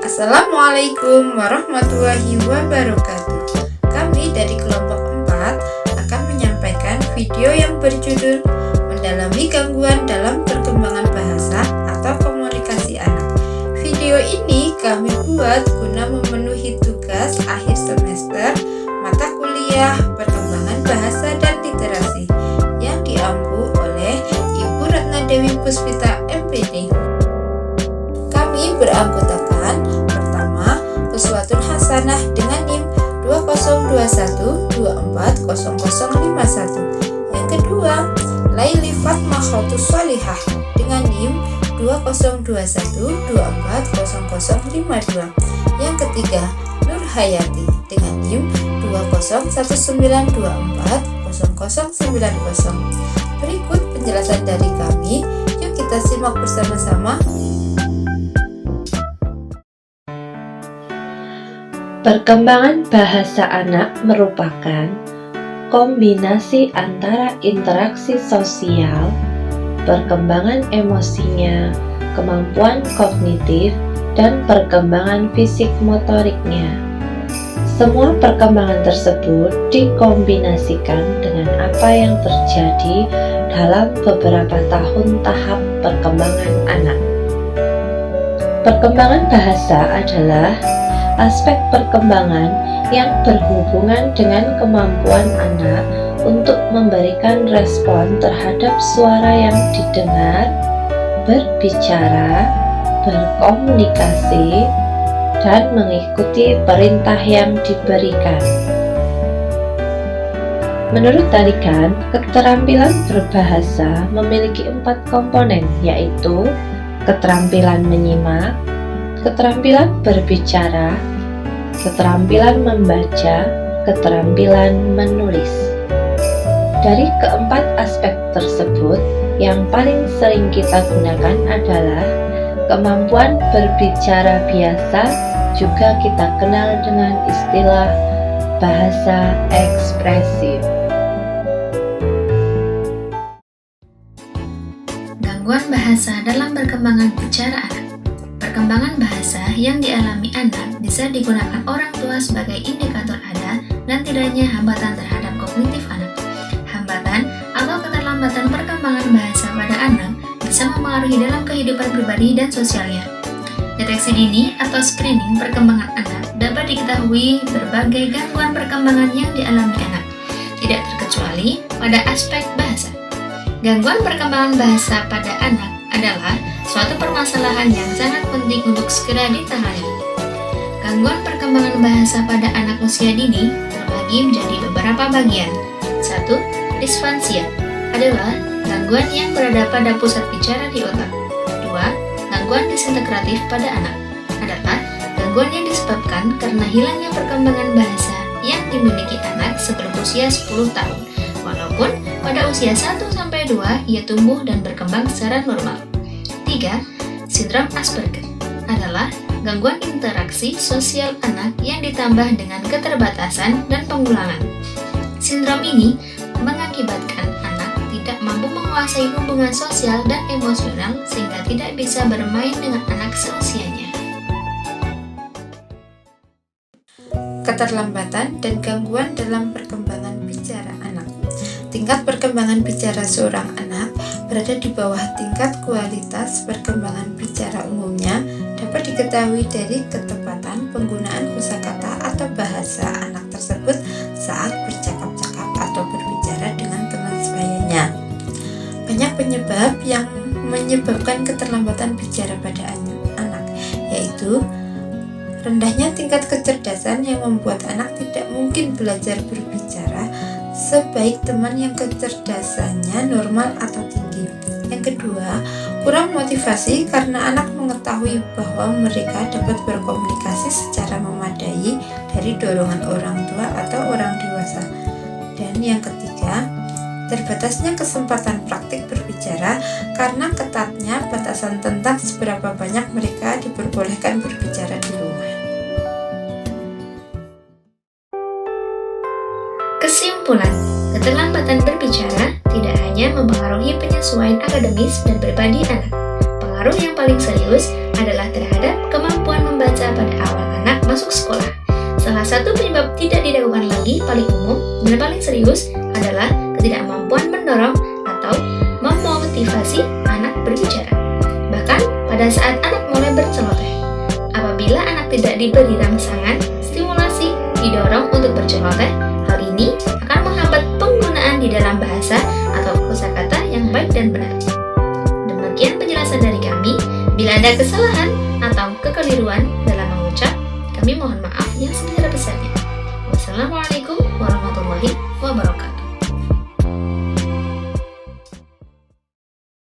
Assalamualaikum warahmatullahi wabarakatuh. Kami dari kelompok 4 akan menyampaikan video yang berjudul Mendalami Gangguan dalam Perkembangan Bahasa atau Komunikasi Anak. Video ini kami buat guna memenuhi tugas akhir semester mata kuliah Perkembangan Bahasa dan Literasi yang diampu oleh Ibu Ratna Dewi Puspita MPD. Kami beranggotakan pertama, Uswatun Hasanah dengan NIM 2021240051. Yang kedua, Laili Fatmah Khotus Sholihah dengan NIM 2021240052. Yang ketiga, Nur Hayati dengan NIM 2019240090. Berikut penjelasan dari kami, yuk kita simak bersama-sama. Perkembangan bahasa anak merupakan kombinasi antara interaksi sosial, perkembangan emosinya, kemampuan kognitif, dan perkembangan fisik motoriknya. Semua perkembangan tersebut dikombinasikan dengan apa yang terjadi dalam beberapa tahun tahap perkembangan anak. Perkembangan bahasa adalah aspek perkembangan yang berhubungan dengan kemampuan anak untuk memberikan respon terhadap suara yang didengar, berbicara, berkomunikasi, dan mengikuti perintah yang diberikan. Menurut Talikan, keterampilan berbahasa memiliki 4 komponen, yaitu keterampilan menyimak, keterampilan berbicara, keterampilan membaca, keterampilan menulis. Dari keempat aspek tersebut, yang paling sering kita gunakan adalah kemampuan berbicara biasa, juga kita kenal dengan istilah bahasa ekspresif. Gangguan bahasa dalam perkembangan bicara anak. Perkembangan bahasa yang dialami anak bisa digunakan orang tua sebagai indikator ada dan tidaknya hambatan terhadap kognitif anak. Hambatan atau keterlambatan perkembangan bahasa pada anak bisa mempengaruhi dalam kehidupan pribadi dan sosialnya. Deteksi dini atau screening perkembangan anak dapat diketahui berbagai gangguan perkembangan yang dialami anak, tidak terkecuali pada aspek bahasa. Gangguan perkembangan bahasa pada anak adalah suatu permasalahan yang sangat penting untuk segera ditangani. Gangguan perkembangan bahasa pada anak usia dini terbagi menjadi beberapa bagian. 1. Disfansia adalah gangguan yang berada pada pusat bicara di otak. 2. Gangguan disintegratif pada anak adalah gangguan yang disebabkan karena hilangnya perkembangan bahasa yang dimiliki anak sebelum usia 10 tahun, walaupun pada usia 1-2 ia tumbuh dan berkembang secara normal. 3. Sindrom Asperger adalah gangguan interaksi sosial anak yang ditambah dengan keterbatasan dan pengulangan. Sindrom ini mengakibatkan anak tidak mampu menguasai hubungan sosial dan emosional sehingga tidak bisa bermain dengan anak seusianya. Keterlambatan dan gangguan dalam perkembangan bicara anak. Tingkat perkembangan bicara seorang anak berada di bawah tingkat kualitas perkembangan bicara umumnya dapat diketahui dari ketepatan penggunaan kosakata atau bahasa anak tersebut saat bercakap-cakap atau berbicara dengan teman sebayanya. Banyak penyebab yang menyebabkan keterlambatan bicara pada anak, yaitu rendahnya tingkat kecerdasan yang membuat anak tidak mungkin belajar berbicara sebaik teman yang kecerdasannya normal atau tinggi. Yang kedua, kurang motivasi karena anak mengetahui bahwa mereka dapat berkomunikasi secara memadai dari dorongan orang tua atau orang dewasa. Dan yang ketiga, terbatasnya kesempatan praktik berbicara karena ketatnya batasan tentang seberapa banyak mereka diperbolehkan berbicara di rumah. Kesimpulan, keterlambatan berbicara tidak hanya mempengaruhi penyesuaian akademis dan pribadi anak. Pengaruh yang paling serius adalah terhadap kemampuan membaca masuk sekolah. Salah satu penyebab tidak dilakukan lagi paling umum dan paling serius adalah ketidakmampuan mendorong atau memotivasi anak berbicara. Bahkan pada saat anak mulai berceloteh. Apabila anak tidak diberi rangsangan, stimulasi, didorong untuk berceloteh, hal ini akan menghambat penggunaan di dalam bahasa atau kosakata yang baik dan benar. Demikian penjelasan dari kami. Bila ada kesalahan atau kekeliruan dalam mengucap, kami mohon maaf yang sebesar-besarnya. Wassalamualaikum warahmatullahi wabarakatuh.